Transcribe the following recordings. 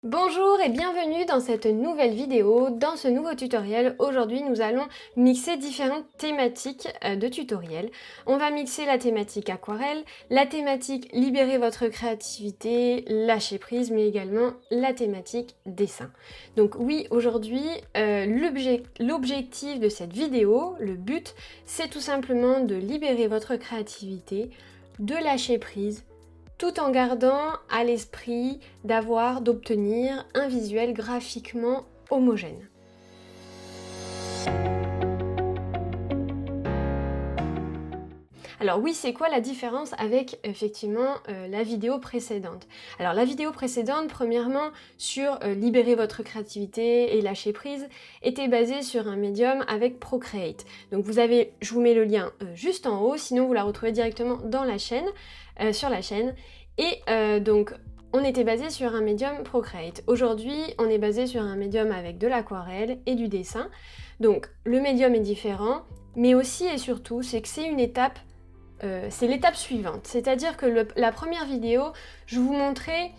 Bonjour et bienvenue dans cette nouvelle vidéo. Dans ce nouveau tutoriel, aujourd'hui nous allons mixer différentes thématiques de tutoriel. On va mixer la thématique aquarelle, la thématique libérer votre créativité, lâcher prise, mais également la thématique dessin. Donc oui, aujourd'hui, l'objectif de cette vidéo, le but, c'est tout simplement de libérer votre créativité, de lâcher prise, tout en gardant à l'esprit d'obtenir un visuel graphiquement homogène. Alors oui, c'est quoi la différence avec effectivement la vidéo précédente? Alors la vidéo précédente, premièrement, sur libérer votre créativité et lâcher prise, était basée sur un médium avec Procreate. Donc je vous mets le lien juste en haut, sinon vous la retrouvez directement dans la chaîne, sur la chaîne. Et donc on était basé sur un médium Procreate. Aujourd'hui, on est basé sur un médium avec de l'aquarelle et du dessin. Donc le médium est différent, mais aussi et surtout, c'est que c'est une étape. C'est l'étape suivante, c'est-à-dire que la première vidéo, je vous montrais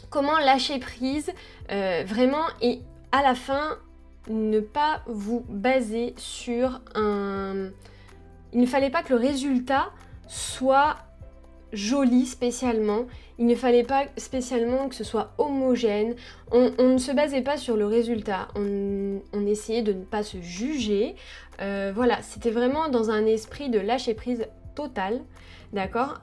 comment lâcher prise vraiment et à la fin, ne pas vous baser sur un... Il ne fallait pas que le résultat soit joli spécialement, il ne fallait pas spécialement que ce soit homogène, on ne se basait pas sur le résultat, on essayait de ne pas se juger, voilà, c'était vraiment dans un esprit de lâcher prise total, d'accord,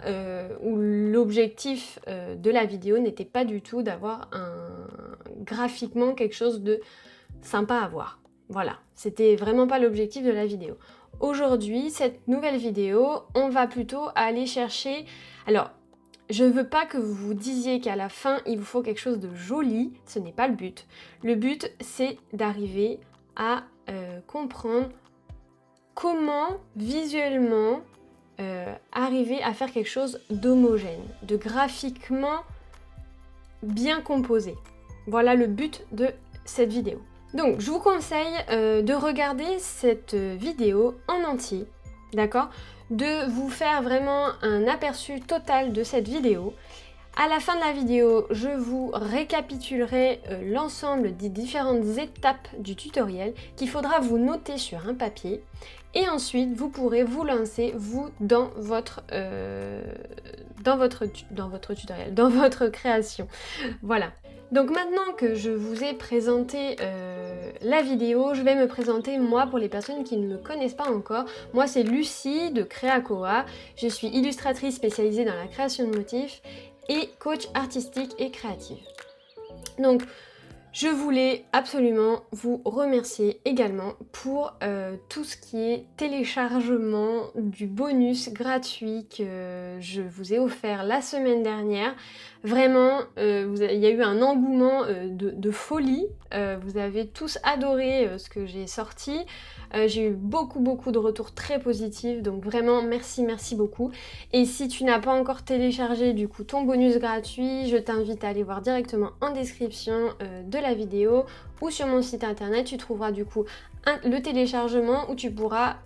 où l'objectif de la vidéo n'était pas du tout d'avoir graphiquement quelque chose de sympa à voir. Voilà, c'était vraiment pas l'objectif de la vidéo. Aujourd'hui, cette nouvelle vidéo, on va plutôt aller chercher... Alors, je ne veux pas que vous vous disiez qu'à la fin, il vous faut quelque chose de joli, ce n'est pas le but. Le but, c'est d'arriver à comprendre comment visuellement arriver à faire quelque chose d'homogène, de graphiquement bien composé. Voilà le but de cette vidéo. Donc je vous conseille de regarder cette vidéo en entier, d'accord? De vous faire vraiment un aperçu total de cette vidéo. À la fin de la vidéo, je vous récapitulerai l'ensemble des différentes étapes du tutoriel qu'il faudra vous noter sur un papier. Et ensuite, vous pourrez vous lancer, vous, dans votre tutoriel, dans votre création. Voilà. Donc maintenant que je vous ai présenté la vidéo, je vais me présenter moi pour les personnes qui ne me connaissent pas encore. Moi c'est Lucie de Créacoa, je suis illustratrice spécialisée dans la création de motifs et coach artistique et créative. Donc je voulais absolument vous remercier également pour tout ce qui est téléchargement du bonus gratuit que je vous ai offert la semaine dernière. Vraiment, il y a eu un engouement de folie. Vous avez tous adoré ce que j'ai sorti. J'ai eu beaucoup de retours très positifs, donc vraiment merci beaucoup. Et si tu n'as pas encore téléchargé du coup ton bonus gratuit, je t'invite à aller voir directement en description de la vidéo ou sur mon site internet, tu trouveras du coup le téléchargement où tu pourras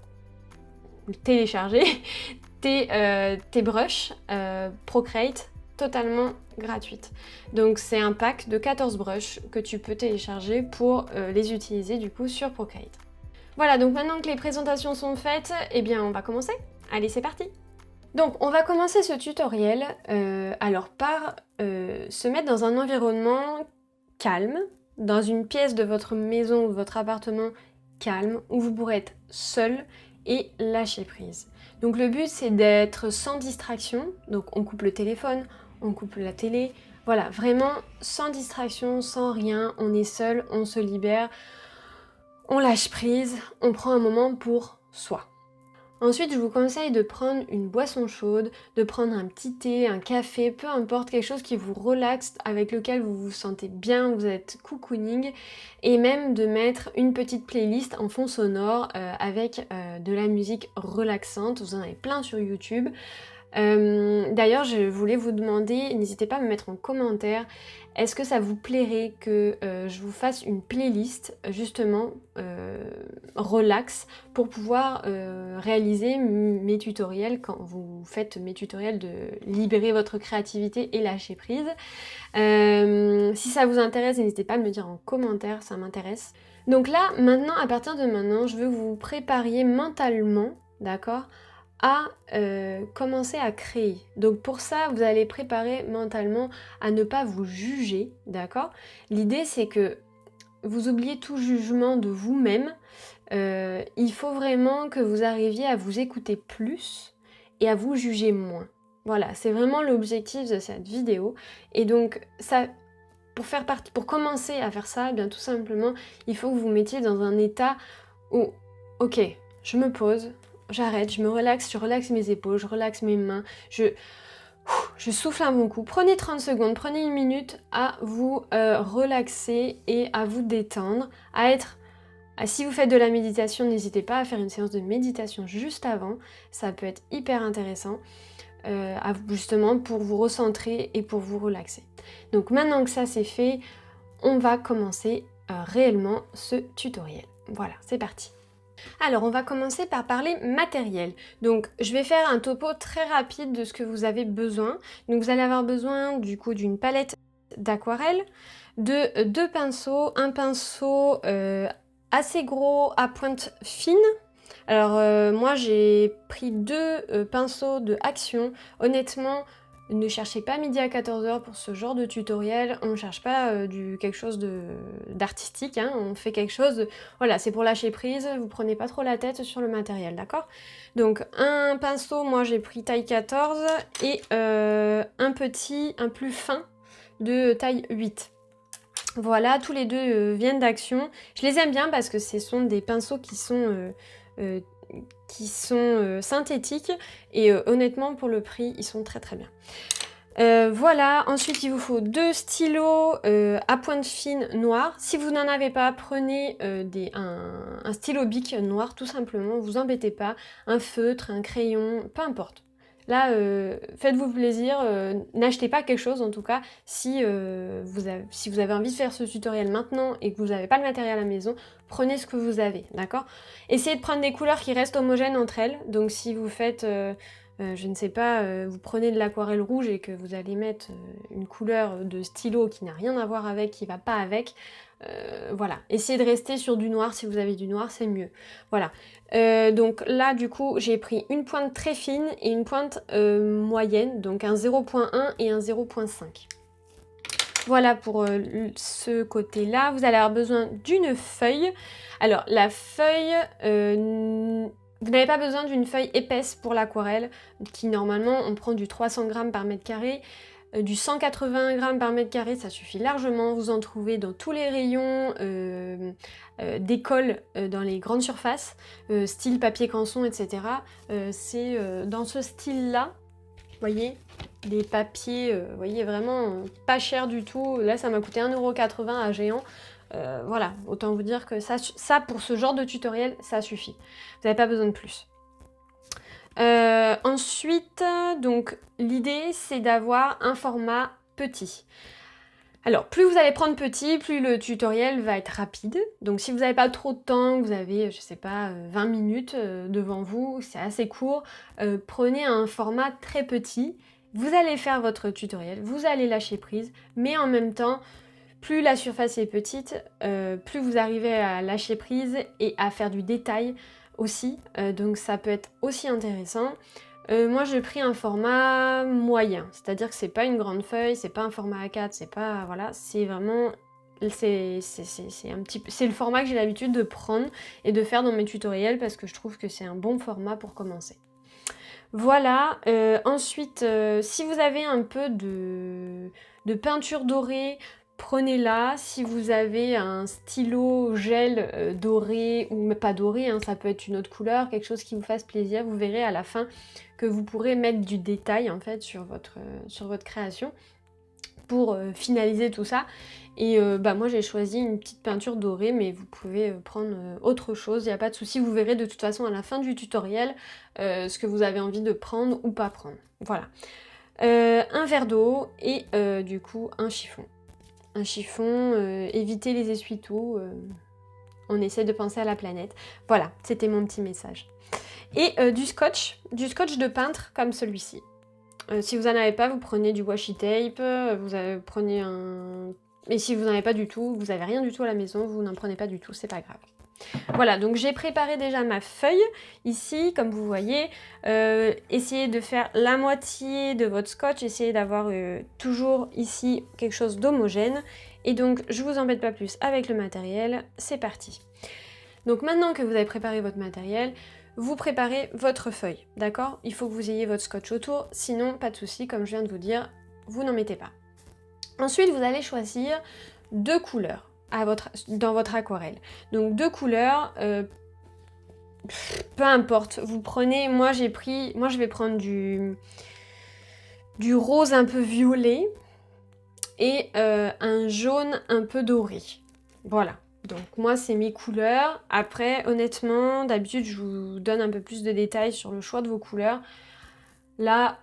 télécharger tes brushes Procreate totalement gratuite. Donc c'est un pack de 14 brushes que tu peux télécharger pour les utiliser du coup sur Procreate. Voilà, donc maintenant que les présentations sont faites, eh bien on va commencer. Allez, c'est parti! Donc on va commencer ce tutoriel alors par se mettre dans un environnement calme, dans une pièce de votre maison ou de votre appartement calme, où vous pourrez être seul et lâcher prise. Donc le but c'est d'être sans distraction, donc on coupe le téléphone, on coupe la télé, voilà, vraiment sans distraction, sans rien, on est seul, on se libère, on lâche prise, on prend un moment pour soi. Ensuite, je vous conseille de prendre une boisson chaude, de prendre un petit thé, un café, peu importe, quelque chose qui vous relaxe, avec lequel vous vous sentez bien, vous êtes cocooning, et même de mettre une petite playlist en fond sonore avec de la musique relaxante, vous en avez plein sur YouTube. D'ailleurs, je voulais vous demander, n'hésitez pas à me mettre en commentaire, est-ce que ça vous plairait que je vous fasse une playlist justement relax pour pouvoir réaliser mes tutoriels quand vous faites mes tutoriels de libérer votre créativité et lâcher prise. Si ça vous intéresse, n'hésitez pas à me le dire en commentaire, ça m'intéresse. Donc là, maintenant, à partir de maintenant, je veux que vous vous prépariez mentalement, d'accord, à commencer à créer. Donc pour ça, vous allez préparer mentalement à ne pas vous juger, d'accord? L'idée, c'est que vous oubliez tout jugement de vous-même. Il faut vraiment que vous arriviez à vous écouter plus et à vous juger moins. Voilà, c'est vraiment l'objectif de cette vidéo. Et donc, ça, pour commencer à faire ça, eh bien tout simplement, il faut que vous vous mettiez dans un état où, ok, je me pose, j'arrête, je me relaxe, je relaxe mes épaules, je relaxe mes mains, je souffle un bon coup. Prenez 30 secondes, prenez une minute à vous relaxer et à vous détendre, à être... Si vous faites de la méditation, n'hésitez pas à faire une séance de méditation juste avant, ça peut être hyper intéressant, justement pour vous recentrer et pour vous relaxer. Donc maintenant que ça c'est fait, on va commencer réellement ce tutoriel. Voilà, c'est parti. Alors on va commencer par parler matériel. Donc je vais faire un topo très rapide de ce que vous avez besoin. Donc vous allez avoir besoin du coup d'une palette d'aquarelle, de 2 pinceaux, un pinceau assez gros à pointe fine. Alors moi j'ai pris 2 pinceaux de Action. Honnêtement, ne cherchez pas midi à 14h pour ce genre de tutoriel, on ne cherche pas quelque chose d'artistique, hein, on fait quelque chose, voilà, c'est pour lâcher prise, vous prenez pas trop la tête sur le matériel, d'accord? Donc un pinceau, moi j'ai pris taille 14 et un plus fin de taille 8. Voilà, tous les deux viennent d'Action. Je les aime bien parce que ce sont des pinceaux qui sont synthétiques et honnêtement pour le prix ils sont très très bien. Voilà, ensuite il vous faut 2 stylos à pointe fine noire. Si vous n'en avez pas, prenez un stylo bic noir tout simplement, vous embêtez pas, un feutre, un crayon, peu importe. Là, faites-vous plaisir, n'achetez pas quelque chose en tout cas si vous avez envie de faire ce tutoriel maintenant et que vous n'avez pas le matériel à la maison, prenez ce que vous avez, d'accord? Essayez de prendre des couleurs qui restent homogènes entre elles, donc si vous faites, je ne sais pas, vous prenez de l'aquarelle rouge et que vous allez mettre une couleur de stylo qui n'a rien à voir avec, qui va pas avec, voilà, essayez de rester sur du noir, si vous avez du noir c'est mieux, voilà. Donc là du coup j'ai pris une pointe très fine et une pointe moyenne, donc un 0.1 et un 0.5. Voilà pour ce côté là. Vous allez avoir besoin d'une feuille. Alors la feuille, vous n'avez pas besoin d'une feuille épaisse pour l'aquarelle, qui normalement on prend du 300 g par mètre carré. Du 180 g par mètre carré, ça suffit largement. Vous en trouvez dans tous les rayons d'école dans les grandes surfaces, style papier canson, etc. C'est dans ce style-là, vous voyez, des papiers, vous voyez, vraiment pas cher du tout. Là, ça m'a coûté 1,80 € à Géant. Voilà, autant vous dire que ça, pour ce genre de tutoriel, ça suffit. Vous n'avez pas besoin de plus. Ensuite, donc l'idée c'est d'avoir un format petit. Alors plus vous allez prendre petit, plus le tutoriel va être rapide. Donc si vous n'avez pas trop de temps, vous avez, je sais pas, 20 minutes devant vous, c'est assez court, prenez un format très petit. Vous allez faire votre tutoriel, vous allez lâcher prise, mais en même temps, plus la surface est petite, plus vous arrivez à lâcher prise et à faire du détail aussi, donc ça peut être aussi intéressant. Moi j'ai pris un format moyen, c'est-à-dire que c'est pas une grande feuille, c'est pas un format A4, c'est pas, voilà, c'est vraiment, c'est le format que j'ai l'habitude de prendre et de faire dans mes tutoriels parce que je trouve que c'est un bon format pour commencer. Voilà, ensuite, si vous avez un peu de peinture dorée, prenez-la. Si vous avez un stylo gel doré, ou pas doré, hein, ça peut être une autre couleur, quelque chose qui vous fasse plaisir, vous verrez à la fin que vous pourrez mettre du détail en fait sur votre création. pour finaliser tout ça. Et moi j'ai choisi une petite peinture dorée, mais vous pouvez prendre autre chose, il n'y a pas de souci. Vous verrez de toute façon à la fin du tutoriel ce que vous avez envie de prendre ou pas prendre. Voilà. Un verre d'eau et du coup un chiffon. Un chiffon, évitez les essuie-tout, on essaie de penser à la planète. Voilà, c'était mon petit message. Et du scotch de peintre comme celui-ci. Si vous n'en avez pas, vous prenez du washi tape, prenez un... Et si vous n'en avez pas du tout, vous n'avez rien du tout à la maison, vous n'en prenez pas du tout, c'est pas grave. Voilà, donc j'ai préparé déjà ma feuille, ici, comme vous voyez. Essayez de faire la moitié de votre scotch, essayez d'avoir toujours ici quelque chose d'homogène. Et donc, je vous embête pas plus avec le matériel, c'est parti. Donc maintenant que vous avez préparé votre matériel, vous préparez votre feuille, d'accord? Il faut que vous ayez votre scotch autour, sinon pas de souci, comme je viens de vous dire, vous n'en mettez pas. Ensuite, vous allez choisir 2 couleurs dans votre aquarelle. Donc 2 couleurs, peu importe, vous prenez, moi je vais prendre du rose un peu violet et un jaune un peu doré. Voilà. Donc moi c'est mes couleurs. Après honnêtement d'habitude je vous donne un peu plus de détails sur le choix de vos couleurs. Là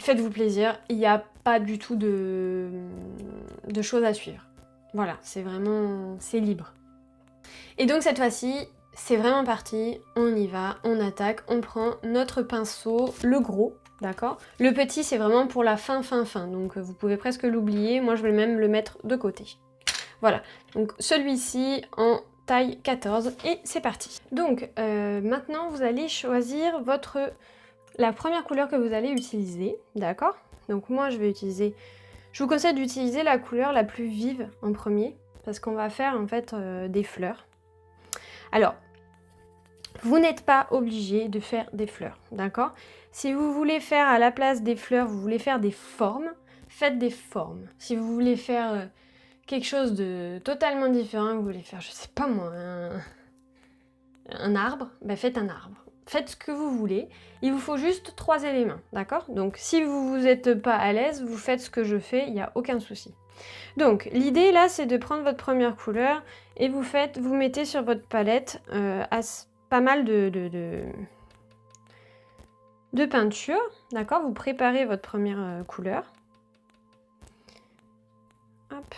faites-vous plaisir, il n'y a pas du tout de choses à suivre. Voilà, c'est libre. Et donc cette fois-ci c'est vraiment parti, on y va, on attaque, on prend notre pinceau, le gros, d'accord? Le petit c'est vraiment pour la fin, donc vous pouvez presque l'oublier, moi je vais même le mettre de côté. Voilà, donc celui-ci en taille 14 et c'est parti. Donc maintenant vous allez choisir la première couleur que vous allez utiliser, d'accord? Donc moi je vous conseille d'utiliser la couleur la plus vive en premier parce qu'on va faire en fait des fleurs. Alors, vous n'êtes pas obligé de faire des fleurs, d'accord? Si vous voulez faire à la place des fleurs, vous voulez faire des formes, faites des formes. Si vous voulez faire quelque chose de totalement différent, vous voulez faire, je sais pas moi, un arbre, ben faites un arbre. Faites ce que vous voulez, il vous faut juste 3 éléments, d'accord? Donc si vous n'êtes pas à l'aise, vous faites ce que je fais, il n'y a aucun souci. Donc l'idée là, c'est de prendre votre première couleur et vous mettez sur votre palette pas mal de peinture, d'accord? Vous préparez votre première couleur. Hop.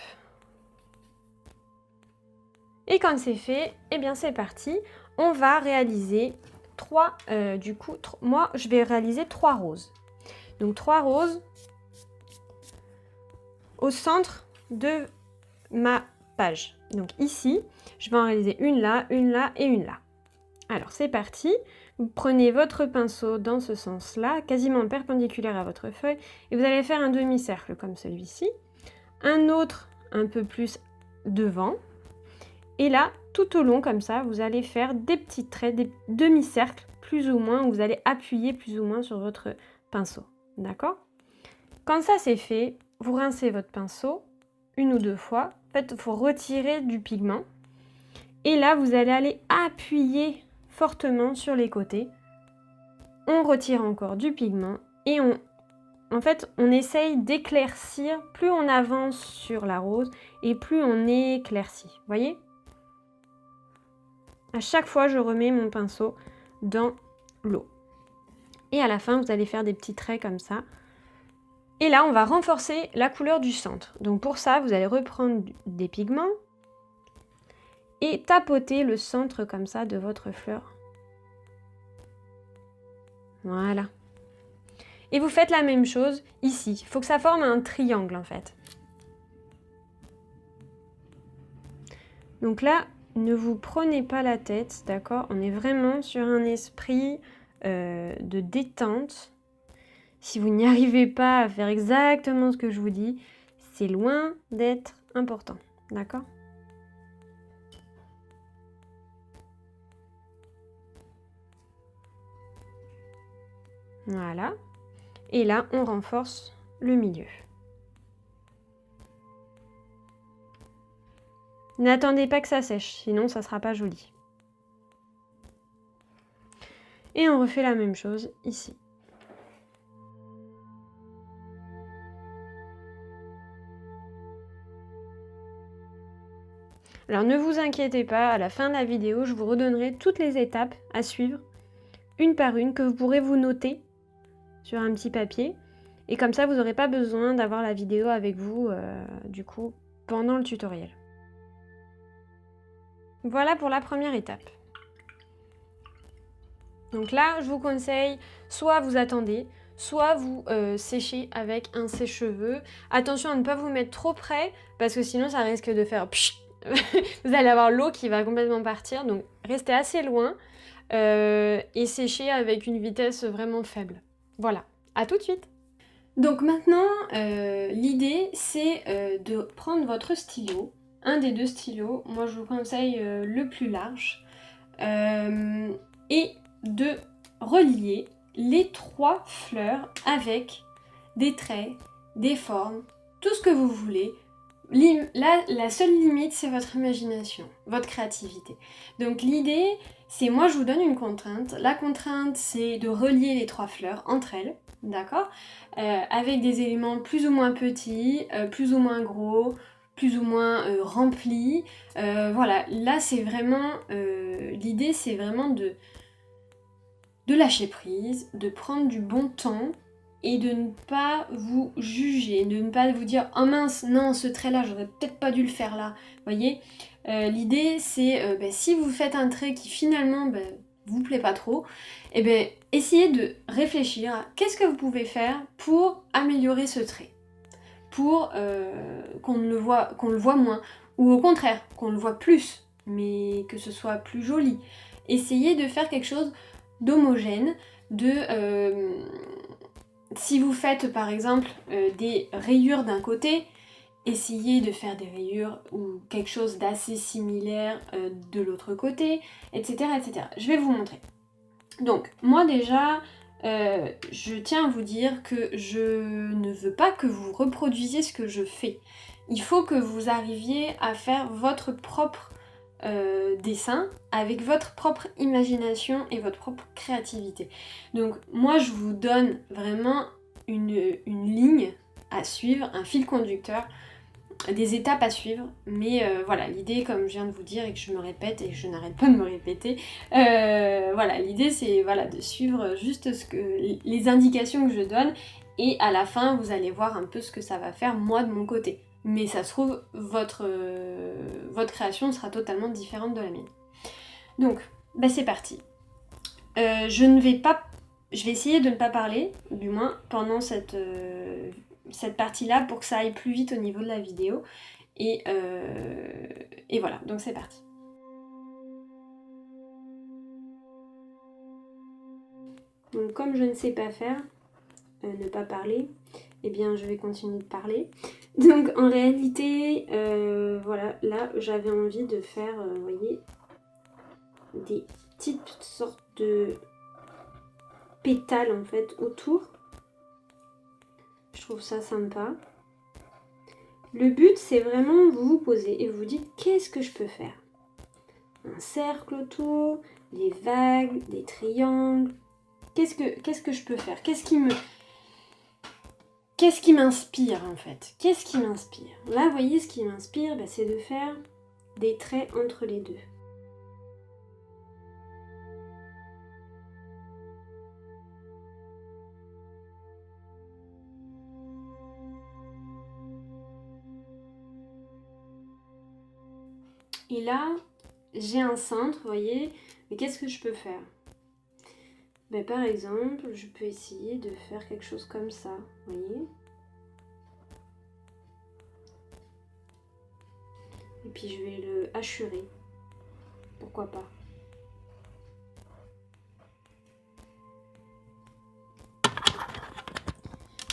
Et quand c'est fait, eh bien c'est parti. On va réaliser moi je vais réaliser 3 roses. Donc 3 roses au centre de ma page. Donc ici, je vais en réaliser une là et une là. Alors c'est parti. Vous prenez votre pinceau dans ce sens-là, quasiment perpendiculaire à votre feuille, et vous allez faire un demi-cercle comme celui-ci. Un autre un peu plus devant. Et là, tout au long, comme ça, vous allez faire des petits traits, des demi-cercles, plus ou moins, où vous allez appuyer plus ou moins sur votre pinceau. D'accord? Quand ça c'est fait, vous rincez votre pinceau 1 ou 2 fois. En fait, il faut retirer du pigment. Et là, vous allez aller appuyer fortement sur les côtés. On retire encore du pigment et en fait, on essaye d'éclaircir. Plus on avance sur la rose et plus on éclaircit. Vous voyez? À chaque fois, je remets mon pinceau dans l'eau. Et à la fin, vous allez faire des petits traits comme ça. Et là, on va renforcer la couleur du centre. Donc pour ça, vous allez reprendre des pigments et tapoter le centre comme ça de votre fleur. Voilà. Et vous faites la même chose ici. Il faut que ça forme un triangle en fait. Donc là, ne vous prenez pas la tête, d'accord? On est vraiment sur un esprit de détente. Si vous n'y arrivez pas à faire exactement ce que je vous dis, c'est loin d'être important, d'accord? Voilà. Et là, on renforce le milieu. N'attendez pas que ça sèche, sinon ça ne sera pas joli. Et on refait la même chose ici. Alors ne vous inquiétez pas, à la fin de la vidéo, je vous redonnerai toutes les étapes à suivre, une par une, que vous pourrez vous noter sur un petit papier. Et comme ça, vous n'aurez pas besoin d'avoir la vidéo avec vous, du coup, pendant le tutoriel. Voilà pour la première étape. Donc là, je vous conseille, soit vous attendez, soit vous séchez avec un sèche-cheveux. Attention à ne pas vous mettre trop près, parce que sinon ça risque de faire pshh. Vous allez avoir l'eau qui va complètement partir, donc restez assez loin et séchez avec une vitesse vraiment faible. Voilà, à tout de suite. Donc maintenant, l'idée c'est de prendre votre stylo, un des deux stylos, moi je vous conseille le plus large, et de relier les 3 fleurs avec des traits, des formes, tout ce que vous voulez. La seule limite, c'est votre imagination, votre créativité. Donc l'idée, c'est, moi je vous donne une contrainte. La contrainte, c'est de relier les 3 fleurs entre elles, d'accord, avec des éléments plus ou moins petits, plus ou moins gros, plus ou moins remplis. Voilà, là c'est vraiment, l'idée c'est vraiment de lâcher prise, de prendre du bon temps et de ne pas vous juger, de ne pas vous dire « Oh mince, non, ce trait-là, j'aurais peut-être pas dû le faire là. » Vous voyez, l'idée c'est, si vous faites un trait qui finalement vous plaît pas trop, essayez de réfléchir à qu'est-ce que vous pouvez faire pour améliorer ce trait, pour qu'on le voit moins, ou au contraire, qu'on le voit plus, mais que ce soit plus joli. Essayez de faire quelque chose d'homogène, si vous faites par exemple des rayures d'un côté, essayez de faire des rayures ou quelque chose d'assez similaire de l'autre côté, etc., etc. Je vais vous montrer. Donc moi déjà, je tiens à vous dire que je ne veux pas que vous reproduisiez ce que je fais. Il faut que vous arriviez à faire votre propre dessin avec votre propre imagination et votre propre créativité. Donc moi je vous donne vraiment une ligne à suivre, un fil conducteur, des étapes à suivre, mais voilà, l'idée, comme je viens de vous dire et que je me répète et je n'arrête pas de me répéter, voilà, l'idée c'est voilà, de suivre juste les indications que je donne, et à la fin vous allez voir un peu ce que ça va faire moi de mon côté. Mais ça se trouve, votre création sera totalement différente de la mienne. Donc, c'est parti. Je vais essayer de ne pas parler, du moins pendant cette partie-là, pour que ça aille plus vite au niveau de la vidéo. Et voilà, donc c'est parti. Donc comme je ne sais pas faire, ne pas parler, eh bien je vais continuer de parler. Donc en réalité, voilà, là j'avais envie de faire, vous voyez, des petites sortes de pétales en fait autour. Je trouve ça sympa. Le but c'est vraiment vous vous posez et vous dites qu'est-ce que je peux faire. Un cercle autour, des vagues, des triangles. Qu'est-ce que je peux faire? Qu'est-ce qui m'inspire en fait? Qu'est-ce qui m'inspire? Là, vous voyez, ce qui m'inspire, c'est de faire des traits entre les deux. Et là, j'ai un cintre, vous voyez, mais qu'est-ce que je peux faire? Par exemple, je peux essayer de faire quelque chose comme ça, vous voyez. Et puis je vais le hachurer, pourquoi pas.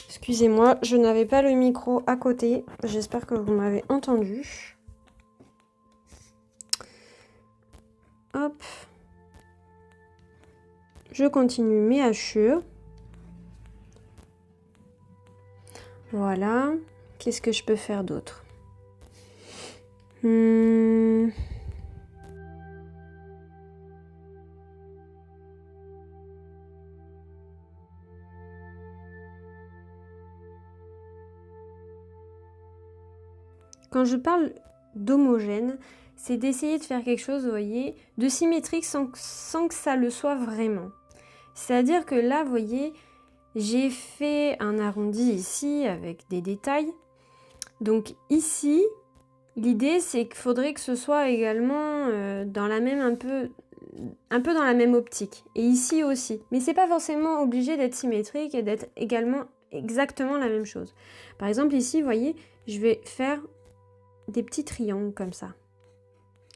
Excusez-moi, je n'avais pas le micro à côté, j'espère que vous m'avez entendu. Hop. Je continue mes hachures. Voilà. Qu'est-ce que je peux faire d'autre? Quand je parle d'homogène, c'est d'essayer de faire quelque chose, vous voyez, de symétrique sans que ça le soit vraiment. C'est-à-dire que là, vous voyez, j'ai fait un arrondi ici avec des détails. Donc ici, l'idée c'est qu'il faudrait que ce soit également dans la même un peu dans la même optique. Et ici aussi. Mais c'est pas forcément obligé d'être symétrique et d'être également exactement la même chose. Par exemple ici, vous voyez, je vais faire des petits triangles comme ça.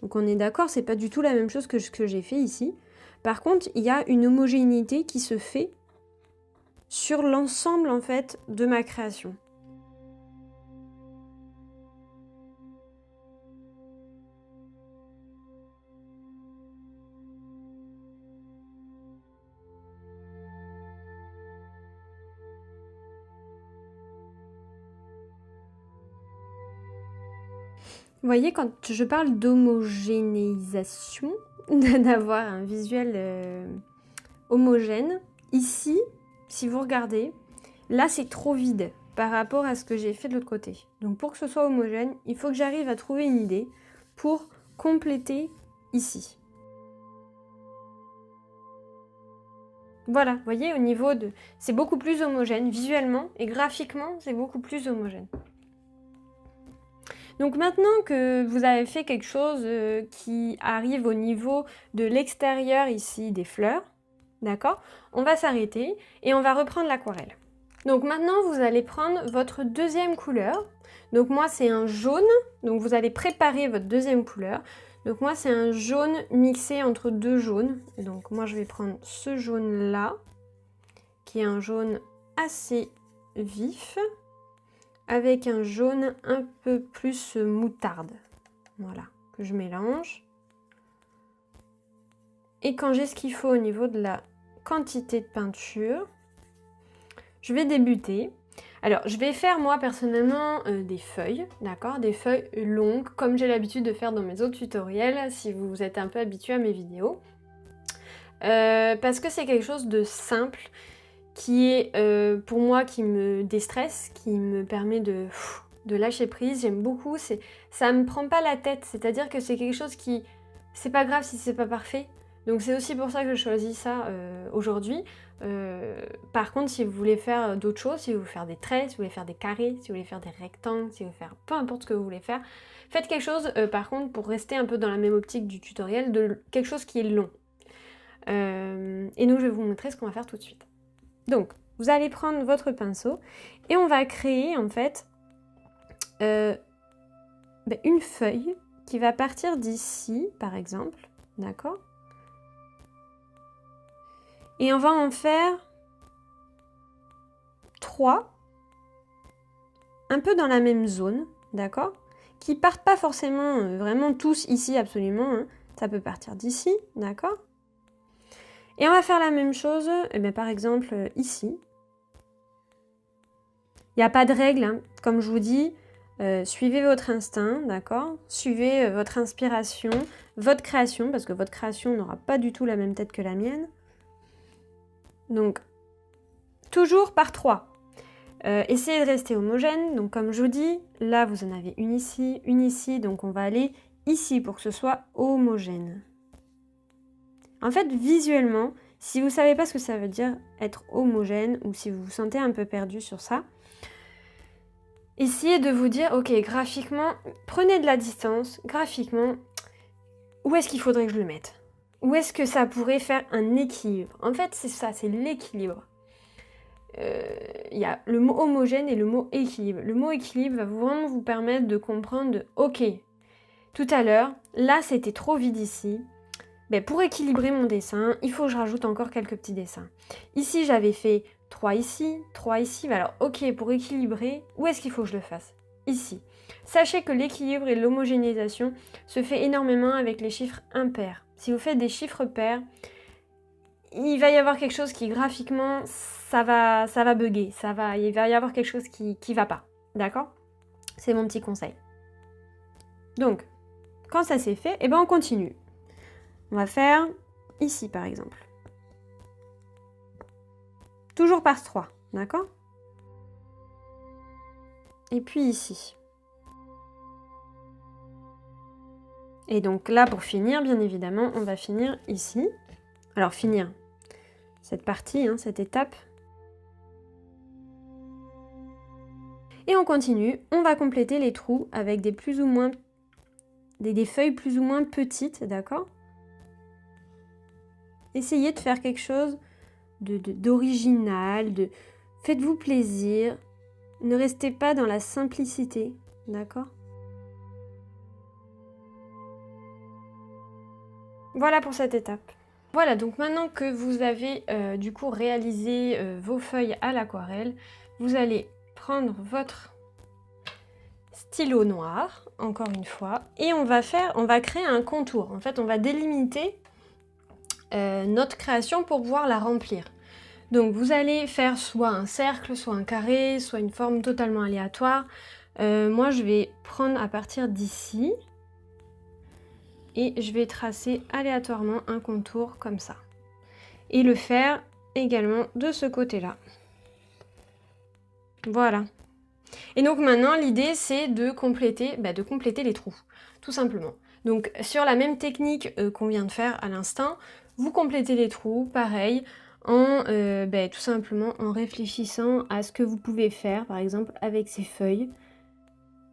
Donc on est d'accord, c'est pas du tout la même chose que ce que j'ai fait ici. Par contre, il y a une homogénéité qui se fait sur l'ensemble en fait de ma création. Vous voyez, quand je parle d'homogénéisation, d'avoir un visuel homogène, ici, si vous regardez, là c'est trop vide par rapport à ce que j'ai fait de l'autre côté. Donc pour que ce soit homogène, il faut que j'arrive à trouver une idée pour compléter ici. Voilà, vous voyez, au niveau de... C'est beaucoup plus homogène visuellement et graphiquement, c'est beaucoup plus homogène. Donc maintenant que vous avez fait quelque chose qui arrive au niveau de l'extérieur ici des fleurs, d'accord, on va s'arrêter et on va reprendre l'aquarelle. Donc maintenant vous allez prendre votre deuxième couleur. Donc moi c'est un jaune, donc vous allez préparer votre deuxième couleur. Donc moi c'est un jaune mixé entre deux jaunes. Donc moi je vais prendre ce jaune là, qui est un jaune assez vif, avec un jaune un peu plus moutarde. Voilà, que je mélange. Et quand j'ai ce qu'il faut au niveau de la quantité de peinture, je vais débuter. Alors, je vais faire moi personnellement des feuilles, d'accord, des feuilles longues, comme j'ai l'habitude de faire dans mes autres tutoriels, si vous êtes un peu habitué à mes vidéos. Parce que c'est quelque chose de simple, qui est pour moi qui me déstresse, qui me permet de lâcher prise. J'aime beaucoup, ça me prend pas la tête, c'est-à-dire que c'est quelque chose qui, c'est pas grave si c'est pas parfait. Donc c'est aussi pour ça que je choisis ça aujourd'hui. Par contre, si vous voulez faire d'autres choses, si vous voulez faire des traits, si vous voulez faire des carrés, si vous voulez faire des rectangles, si vous voulez faire peu importe ce que vous voulez faire, faites quelque chose par contre pour rester un peu dans la même optique du tutoriel, de quelque chose qui est long. Et donc je vais vous montrer ce qu'on va faire tout de suite. Donc, vous allez prendre votre pinceau et on va créer en fait une feuille qui va partir d'ici, par exemple, d'accord? Et on va en faire 3, un peu dans la même zone, d'accord? Qui partent pas forcément vraiment tous ici absolument, hein. Ça peut partir d'ici, d'accord? Et on va faire la même chose, par exemple, ici. Il n'y a pas de règle, hein. Comme je vous dis, suivez votre instinct, d'accord? Suivez votre inspiration, votre création, parce que votre création n'aura pas du tout la même tête que la mienne. Donc, toujours par 3. Essayez de rester homogène, donc comme je vous dis, là vous en avez une ici, donc on va aller ici pour que ce soit homogène. En fait, visuellement, si vous ne savez pas ce que ça veut dire être homogène, ou si vous vous sentez un peu perdu sur ça, essayez de vous dire, ok, graphiquement, prenez de la distance, graphiquement, où est-ce qu'il faudrait que je le mette? Où est-ce que ça pourrait faire un équilibre? En fait, c'est ça, c'est l'équilibre. Il y a le mot homogène et le mot équilibre. Le mot équilibre va vraiment vous permettre de comprendre de, ok, tout à l'heure, là c'était trop vide ici. Ben, pour équilibrer mon dessin, il faut que je rajoute encore quelques petits dessins. Ici, j'avais fait 3 ici, 3 ici. Alors, ok, pour équilibrer, où est-ce qu'il faut que je le fasse? Ici. Sachez que l'équilibre et l'homogénéisation se fait énormément avec les chiffres impairs. Si vous faites des chiffres pairs, il va y avoir quelque chose qui, graphiquement, ça va bugger. Il va y avoir quelque chose qui va pas. D'accord? C'est mon petit conseil. Donc, quand ça c'est fait, eh ben on continue. On va faire ici par exemple. Toujours par 3, d'accord? Et puis ici. Et donc là, pour finir, bien évidemment, on va finir ici. Alors finir cette partie, hein, cette étape. Et on continue, on va compléter les trous avec des feuilles plus ou moins petites, d'accord? Essayez de faire quelque chose d'original, faites-vous plaisir, ne restez pas dans la simplicité, d'accord? Voilà pour cette étape. Voilà, donc maintenant que vous avez du coup réalisé vos feuilles à l'aquarelle, vous allez prendre votre stylo noir, encore une fois, et on va créer un contour. En fait, on va délimiter notre création pour pouvoir la remplir. Donc vous allez faire soit un cercle, soit un carré, soit une forme totalement aléatoire. Moi, je vais prendre à partir d'ici et je vais tracer aléatoirement un contour comme ça. Et le faire également de ce côté-là. Voilà. Et donc maintenant, l'idée, c'est de compléter les trous, tout simplement. Donc sur la même technique qu'on vient de faire à l'instant, vous complétez les trous, pareil, en tout simplement en réfléchissant à ce que vous pouvez faire, par exemple, avec ces feuilles,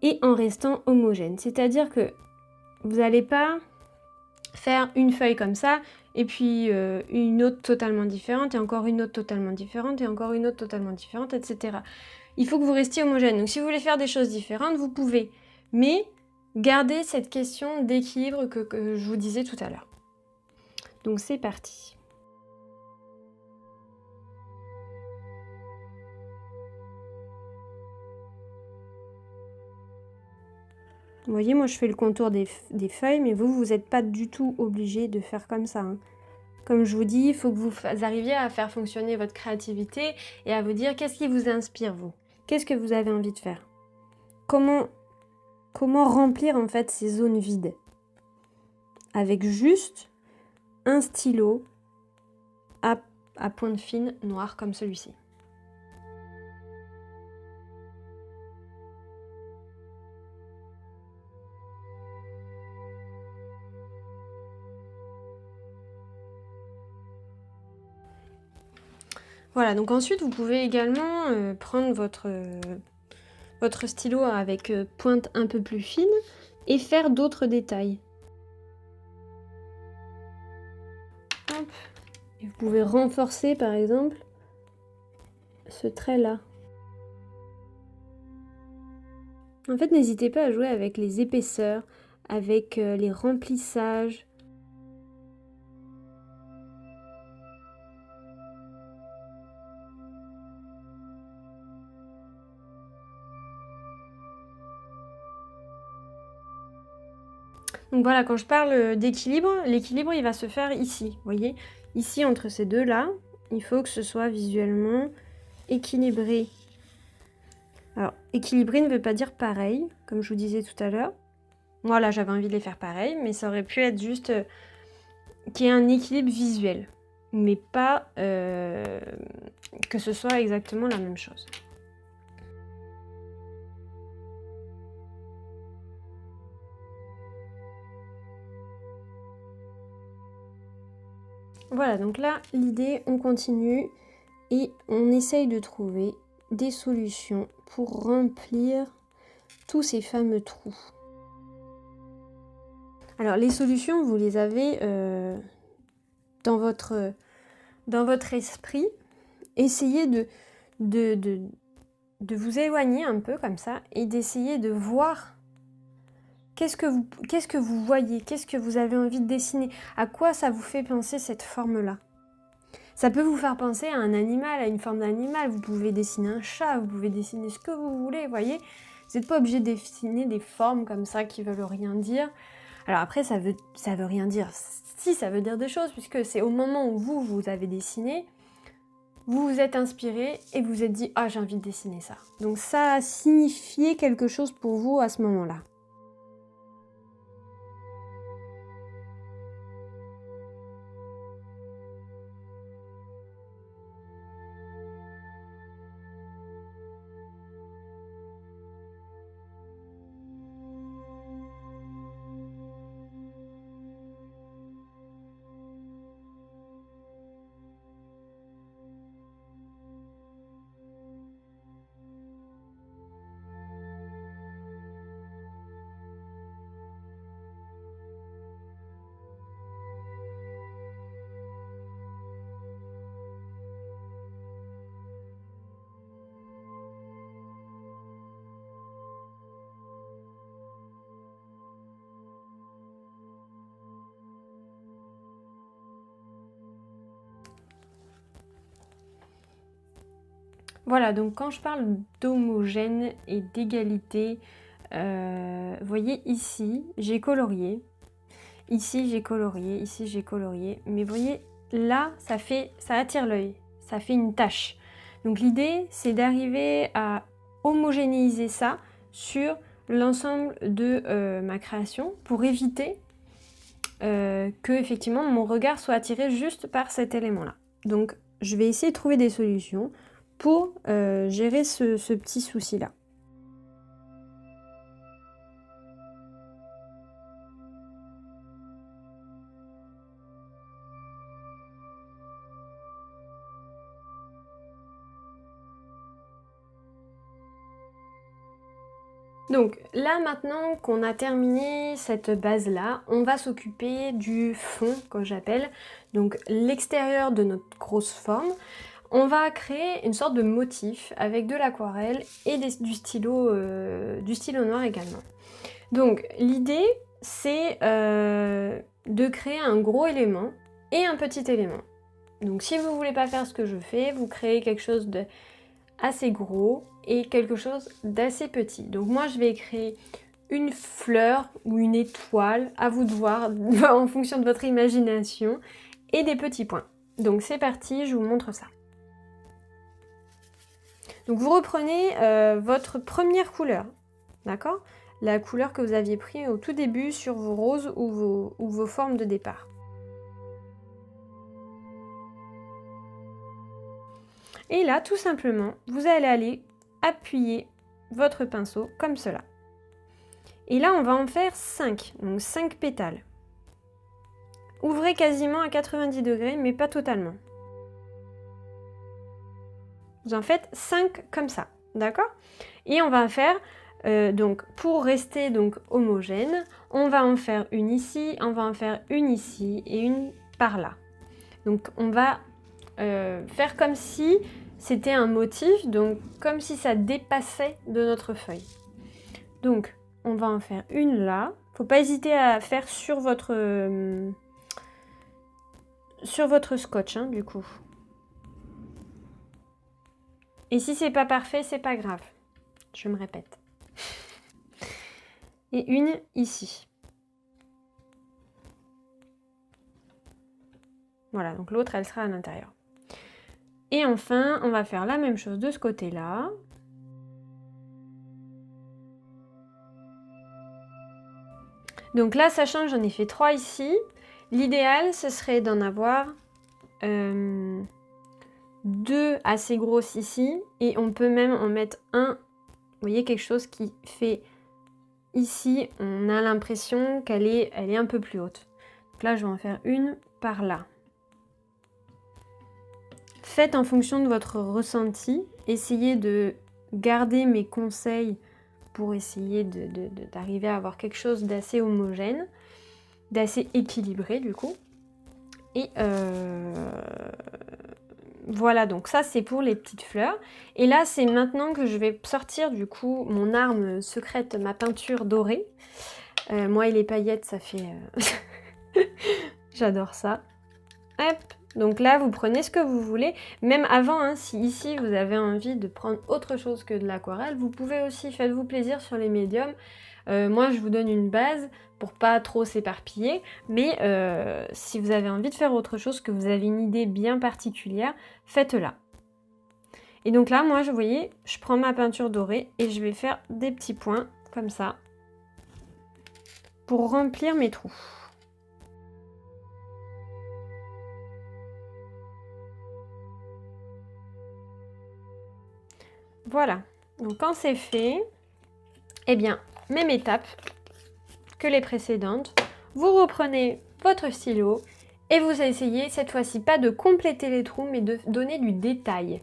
et en restant homogène. C'est-à-dire que vous n'allez pas faire une feuille comme ça, et puis une autre totalement différente, et encore une autre totalement différente, et encore une autre totalement différente, etc. Il faut que vous restiez homogène. Donc si vous voulez faire des choses différentes, vous pouvez. Mais gardez cette question d'équilibre que je vous disais tout à l'heure. Donc c'est parti. Vous voyez, moi je fais le contour des feuilles, mais vous n'êtes pas du tout obligé de faire comme ça, hein. Comme je vous dis, il faut que vous arriviez à faire fonctionner votre créativité et à vous dire qu'est-ce qui vous inspire, vous. Qu'est-ce que vous avez envie de faire? Comment remplir en fait ces zones vides? Avec juste un stylo à pointe fine noire comme celui-ci. Voilà, donc ensuite vous pouvez également prendre votre stylo avec pointe un peu plus fine et faire d'autres détails. Hop. Et vous pouvez renforcer par exemple ce trait-là. En fait, n'hésitez pas à jouer avec les épaisseurs, avec les remplissages. Donc voilà, quand je parle d'équilibre, l'équilibre il va se faire ici, vous voyez? Ici entre ces deux-là, il faut que ce soit visuellement équilibré. Alors, équilibré ne veut pas dire pareil, comme je vous disais tout à l'heure. Moi là j'avais envie de les faire pareil, mais ça aurait pu être juste qu'il y ait un équilibre visuel, mais pas que ce soit exactement la même chose. Voilà, donc là, l'idée, on continue et on essaye de trouver des solutions pour remplir tous ces fameux trous. Alors, les solutions, vous les avez dans votre esprit. Essayez de vous éloigner un peu comme ça et d'essayer de voir qu'est-ce que vous voyez, qu'est-ce que vous avez envie de dessiner, à quoi ça vous fait penser cette forme-là. Ça peut vous faire penser à un animal, à une forme d'animal. Vous pouvez dessiner un chat, vous pouvez dessiner ce que vous voulez, vous voyez. Vous n'êtes pas obligé de dessiner des formes comme ça qui veulent rien dire. Alors après, ça veut rien dire. Si, ça veut dire des choses, puisque c'est au moment où vous avez dessiné, vous vous êtes inspiré et vous vous êtes dit « Ah, j'ai envie de dessiner ça ». Donc ça a signifié quelque chose pour vous à ce moment-là. Voilà, donc quand je parle d'homogène et d'égalité, vous voyez ici, j'ai colorié. Ici, j'ai colorié. Ici, j'ai colorié. Mais vous voyez, là, ça attire l'œil. Ça fait une tache. Donc l'idée, c'est d'arriver à homogénéiser ça sur l'ensemble de ma création pour éviter que effectivement mon regard soit attiré juste par cet élément-là. Donc je vais essayer de trouver des solutions pour gérer ce petit souci-là. Donc là maintenant qu'on a terminé cette base là, on va s'occuper du fond que j'appelle, donc l'extérieur de notre grosse forme. On va créer une sorte de motif avec de l'aquarelle et du stylo noir également. Donc l'idée c'est de créer un gros élément et un petit élément. Donc si vous voulez pas faire ce que je fais, vous créez quelque chose de assez gros et quelque chose d'assez petit. Donc moi je vais créer une fleur ou une étoile, à vous de voir en fonction de votre imagination, et des petits points. Donc c'est parti, je vous montre ça. Donc vous reprenez votre première couleur, d'accord? La couleur que vous aviez pris au tout début sur vos roses ou vos formes de départ. Et là, tout simplement, vous allez aller appuyer votre pinceau comme cela. Et là, on va en faire 5, donc 5 pétales. Ouvrez quasiment à 90 degrés, mais pas totalement. Vous en faites 5 comme ça, d'accord? Et on va faire, donc pour rester donc homogène, on va en faire une ici, on va en faire une ici et une par là. Donc on va faire comme si c'était un motif, donc comme si ça dépassait de notre feuille. Donc on va en faire une là. Faut pas hésiter à faire sur votre scotch, hein, du coup. Et si c'est pas parfait, c'est pas grave. Je me répète. Et une ici. Voilà, donc l'autre, elle sera à l'intérieur. Et enfin, on va faire la même chose de ce côté-là. Donc là, sachant que j'en ai fait 3 ici, l'idéal, ce serait d'en avoir 2 assez grosses ici. Et on peut même en mettre un, vous voyez, quelque chose qui fait ici, on a l'impression qu'elle est un peu plus haute. Donc là, je vais en faire une par là. Faites en fonction de votre ressenti. Essayez de garder mes conseils pour essayer d'arriver à avoir quelque chose d'assez homogène, d'assez équilibré du coup. Et voilà, donc ça c'est pour les petites fleurs. Et là c'est maintenant que je vais sortir du coup mon arme secrète, ma peinture dorée. Moi et les paillettes, ça fait... J'adore ça. Hop. Donc là, vous prenez ce que vous voulez. Même avant, hein, si ici vous avez envie de prendre autre chose que de l'aquarelle, vous pouvez aussi, faites-vous plaisir sur les médiums. Moi, je vous donne une base pour pas trop s'éparpiller. Mais si vous avez envie de faire autre chose, que vous avez une idée bien particulière, faites-la. Et donc là, moi, vous voyez, je prends ma peinture dorée et je vais faire des petits points comme ça pour remplir mes trous. Voilà, donc quand c'est fait, eh bien, même étape que les précédentes, vous reprenez votre stylo et vous essayez cette fois-ci pas de compléter les trous, mais de donner du détail.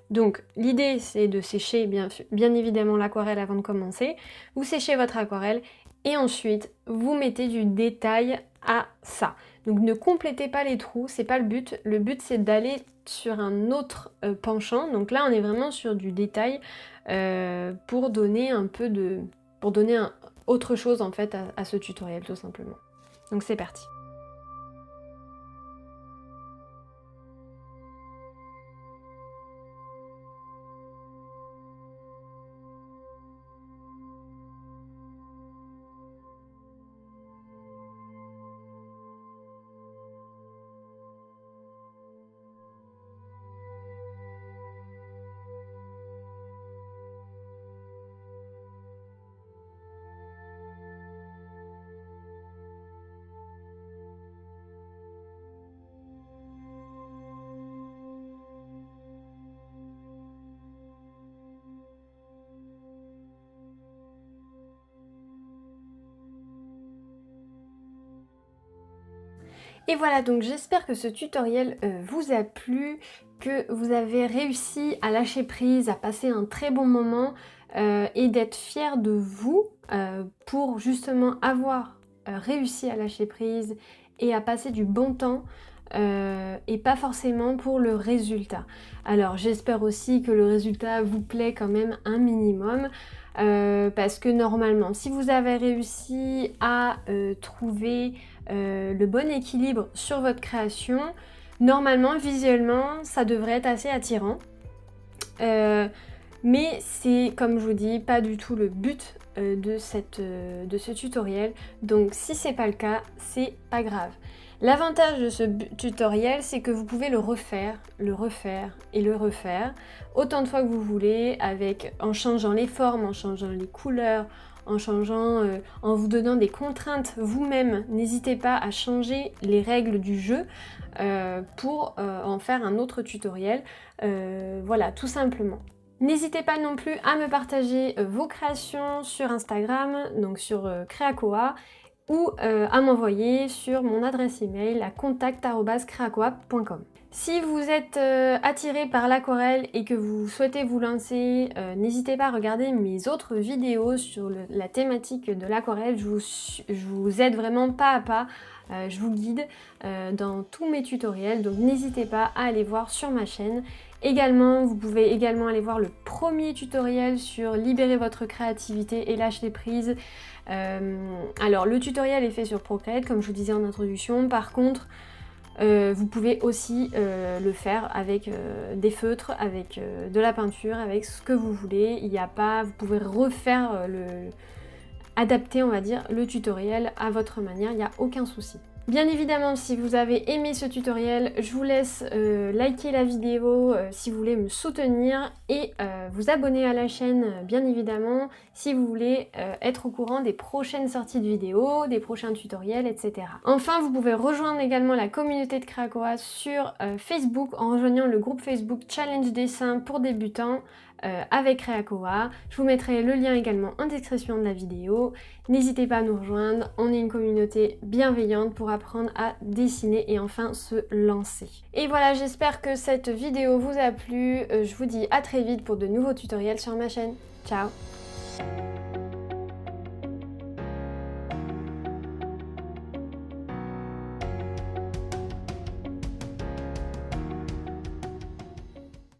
Donc l'idée c'est de sécher bien évidemment l'aquarelle avant de commencer. Vous séchez votre aquarelle et ensuite vous mettez du détail à ça. Donc ne complétez pas les trous, c'est pas le but. Le but c'est d'aller sur un autre penchant. Donc là on est vraiment sur du détail pour donner un peu de... pour donner autre chose en fait à ce tutoriel tout simplement. Donc c'est parti. Et voilà, donc j'espère que ce tutoriel vous a plu, que vous avez réussi à lâcher prise, à passer un très bon moment et d'être fier de vous pour justement avoir réussi à lâcher prise et à passer du bon temps et pas forcément pour le résultat. Alors j'espère aussi que le résultat vous plaît quand même un minimum parce que normalement si vous avez réussi à trouver le bon équilibre sur votre création, normalement visuellement ça devrait être assez attirant. Mais c'est, comme je vous dis, pas du tout le but de ce tutoriel. Donc si c'est pas le cas, c'est pas grave. L'avantage de ce tutoriel, c'est que vous pouvez le refaire et le refaire autant de fois que vous voulez, en changeant les formes, en changeant les couleurs, en vous donnant des contraintes vous-même. N'hésitez pas à changer les règles du jeu pour en faire un autre tutoriel. Voilà, tout simplement. N'hésitez pas non plus à me partager vos créations sur Instagram, donc sur Creacoa, ou à m'envoyer sur mon adresse email à contact@creacoa.com. Si vous êtes attiré par l'aquarelle et que vous souhaitez vous lancer, n'hésitez pas à regarder mes autres vidéos sur la thématique de l'aquarelle. Je vous aide vraiment pas à pas, je vous guide dans tous mes tutoriels, donc n'hésitez pas à aller voir sur ma chaîne. Également, vous pouvez également aller voir le premier tutoriel sur libérer votre créativité et lâcher prise. Alors le tutoriel est fait sur Procreate comme je vous disais en introduction, par contre vous pouvez aussi le faire avec des feutres, avec de la peinture, avec ce que vous voulez. Vous pouvez refaire adapter on va dire le tutoriel à votre manière, il n'y a aucun souci. Bien évidemment, si vous avez aimé ce tutoriel, je vous laisse liker la vidéo si vous voulez me soutenir et vous abonner à la chaîne bien évidemment si vous voulez être au courant des prochaines sorties de vidéos, des prochains tutoriels, etc. Enfin, vous pouvez rejoindre également la communauté de Creacoa sur Facebook en rejoignant le groupe Facebook Challenge Dessin pour débutants avec Creacoa. Je vous mettrai le lien également en description de la vidéo. N'hésitez pas à nous rejoindre, on est une communauté bienveillante pour apprendre à dessiner et enfin se lancer. Et voilà, j'espère que cette vidéo vous a plu. Je vous dis à très vite pour de nouveaux tutoriels sur ma chaîne. Ciao!